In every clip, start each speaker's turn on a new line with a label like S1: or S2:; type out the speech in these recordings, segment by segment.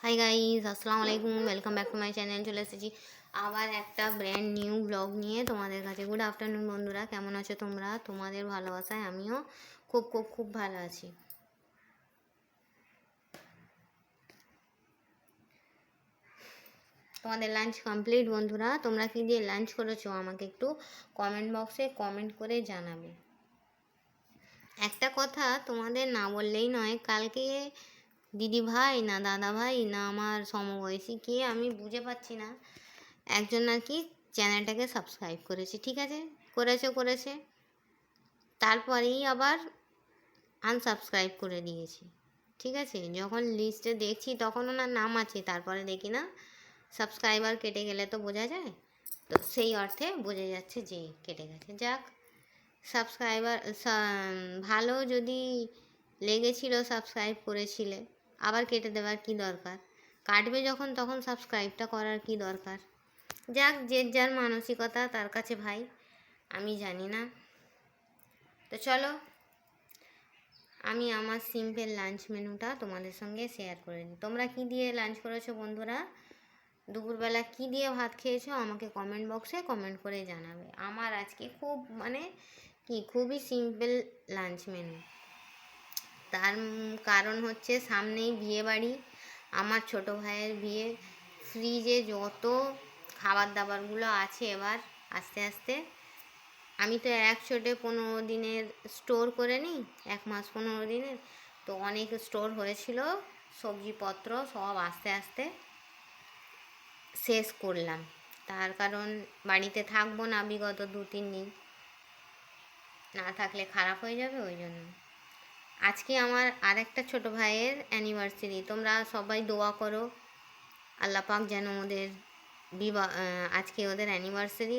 S1: Hi guys, আসসালামু আলাইকুম, welcome back to my channel. চলে এসেছি আবার একটা ব্র্যান্ড নিউ ব্লগ নিয়ে তোমাদের কাছে। গুড আফটারনুন বন্ধুরা, কেমন আছো তোমরা? তোমাদের ভালোবাসায় আমিও খুব খুব খুব ভালো আছি। তোমাদের লাঞ্চ কমপ্লিট বন্ধুরা? তোমরা কি দিয়ে লাঞ্চ করেছো আমাকে একটু কমেন্ট বক্সে কমেন্ট করে জানাবে। একটা কথা তোমাদের না বললেই নয়, কালকে দিদি ভাই না দাদা ভাই না আমার সমবয়সী কে আমি বুঝে পাচ্ছি না, একজন আর কি চ্যানেলটাকে সাবস্ক্রাইব করেছে। ঠিক আছে, করেছে, তারপরেই আবার আনসাবস্ক্রাইব করে দিয়েছি। ঠিক আছে, যখন লিস্টে দেখছি তখন ওনার নাম আছে, তারপরে দেখি না সাবস্ক্রাইবার কেটে গেলে তো বোঝা যায়, তো সেই অর্থে বোঝা যাচ্ছে যে কেটে গেছে। যাক, সাবস্ক্রাইবার ভালো যদি লেগেছিল, সাবস্ক্রাইব করেছিলে, আবার কেটে দেওয়ার কি দরকার? কাটবে যখন তখন সাবস্ক্রাইবটা করার কি দরকার? যাক, যে যার মানসিকতা তার কাছে ভাই, আমি জানি না। তো চলো আমি আমার সিম্পল লাঞ্চ মেনুটা তোমাদের সঙ্গে শেয়ার করে দিই। তোমরা কি দিয়ে লাঞ্চ করেছো বন্ধুরা? দুপুরবেলা কি দিয়ে ভাত খেয়েছো আমাকে কমেন্ট বক্সে কমেন্ট করে জানাবে। আমার আজকে খুবই সিম্পল লাঞ্চ মেনু। তার কারণ হচ্ছে সামনেই বিয়ে বাড়ি, আমার ছোট ভাইয়ের বিয়ে। ফ্রিজে যত খাবার দাবারগুলো আছে এবার আস্তে আস্তে, আমি তো 15 দিনের স্টোর করে নিই, 1 মাস 15 দিনের, তো অনেক স্টোর হয়েছিল সবজিপত্র, সব আস্তে আস্তে শেষ করলাম। তার কারণ বাড়িতে থাকবো না বিগত 2-3 দিন, না থাকলে খারাপ হয়ে যাবে, ওই জন্য। আজকে আমার আরেকটা ছোট ভাইয়ের অ্যানিভার্সারি, তোমরা সবাই দোয়া করো আল্লাহ পাক যেন ওদের আজকে ওদের অ্যানিভার্সারি,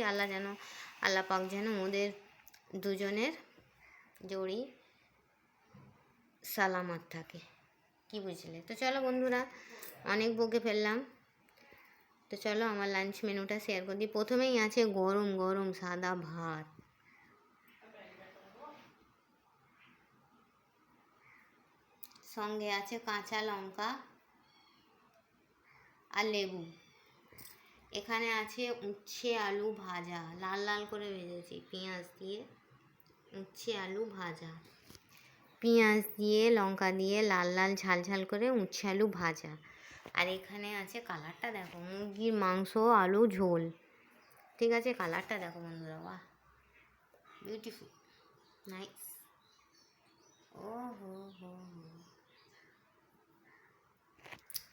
S1: আল্লাহ পাক যেন ওদের দুজনের জড়ি সালামত থাকে। কি বুঝলে? তো চলো বন্ধুরা, অনেক বকে ফেললাম, তো চলো আমার লাঞ্চ মেনুটা শেয়ার করে দিই। প্রথমেই আছে গরম গরম সাদা ভাত, সঙ্গে আছে কাঁচা লঙ্কা আর লেবু। এখানে আছে উচ্ছে আলু ভাজা, লাল লাল করে ভেজেছি পেঁয়াজ দিয়ে। উচ্ছে আলু ভাজা, পেঁয়াজ দিয়ে লঙ্কা দিয়ে লাল লাল ঝাল ঝাল করে উচ্ছে আলু ভাজা। আর এখানে আছে, কালারটা দেখো, মুরগির মাংস আলু ঝোল। ঠিক আছে, কালারটা দেখো বন্ধুরা, বাহ, বিউটিফুল, নাইস। ও হো হো।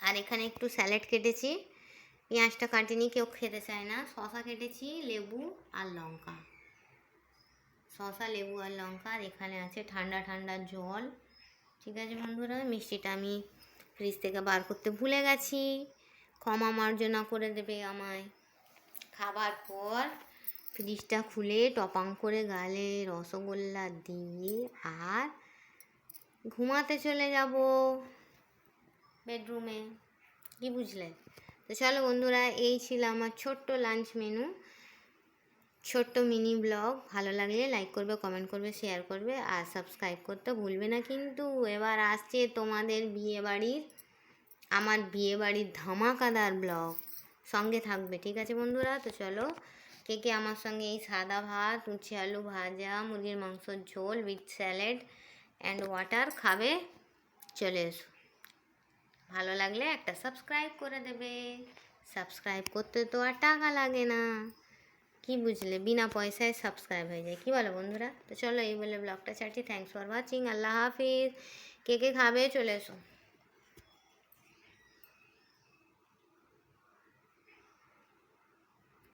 S1: আর এখানে একটু স্যালাড কেটেছি, পেঁয়াজটা কাটিনি, কেউ খেতে চায় না। শশা কেটেছি, লেবু আর লঙ্কা, শশা লেবু আর লঙ্কা। আর এখানে আছে ঠান্ডা ঠান্ডা জল। ঠিক আছে বন্ধুরা, মিষ্টিটা আমি ফ্রিজ থেকে বার করতে ভুলে গেছি, ক্ষমা মার্জনা করে দেবে আমায়। খাবার পর ফ্রিজটা খুলে টপাং করে গালে রসগোল্লা দিয়ে আর ঘুমাতে চলে যাব বেডরুমে। কি বুঝলে? তো চলো বন্ধুরা, এই ছিল আমার ছোট্ট লাঞ্চ মেনু, ছোট্ট মিনি ব্লগ। ভালো লাগলে লাইক করবে, কমেন্ট করবে, শেয়ার করবে আর সাবস্ক্রাইব করতে ভুলবে না কিন্তু। এবার আসছে তোমাদের আমার বিয়ে বাড়ির ধামাকাদার ব্লগ, সঙ্গে থাকবে। ঠিক আছে বন্ধুরা? তো চলো, কে কে আমার সঙ্গে এই সাদা ভাত, উচ্ছে আলু ভাজা, মুরগির মাংসর ঝোল উইথ স্যালাড অ্যান্ড ওয়াটার খাবে, চলে এসো। ভালো লাগলে একটা সাবস্ক্রাইব করে দেবে। সাবস্ক্রাইব করতে তো আর টাকা লাগে না, কি বুঝলে? বিনা পয়সায় সাবস্ক্রাইব হয়ে যায়। কি বলো বন্ধুরা? তো চলো এই বলে ব্লগটা ছাড়ছি। থ্যাংকস ফর ওয়াচিং, আল্লাহ হাফিজ। কে কে খাবে চলে এসো।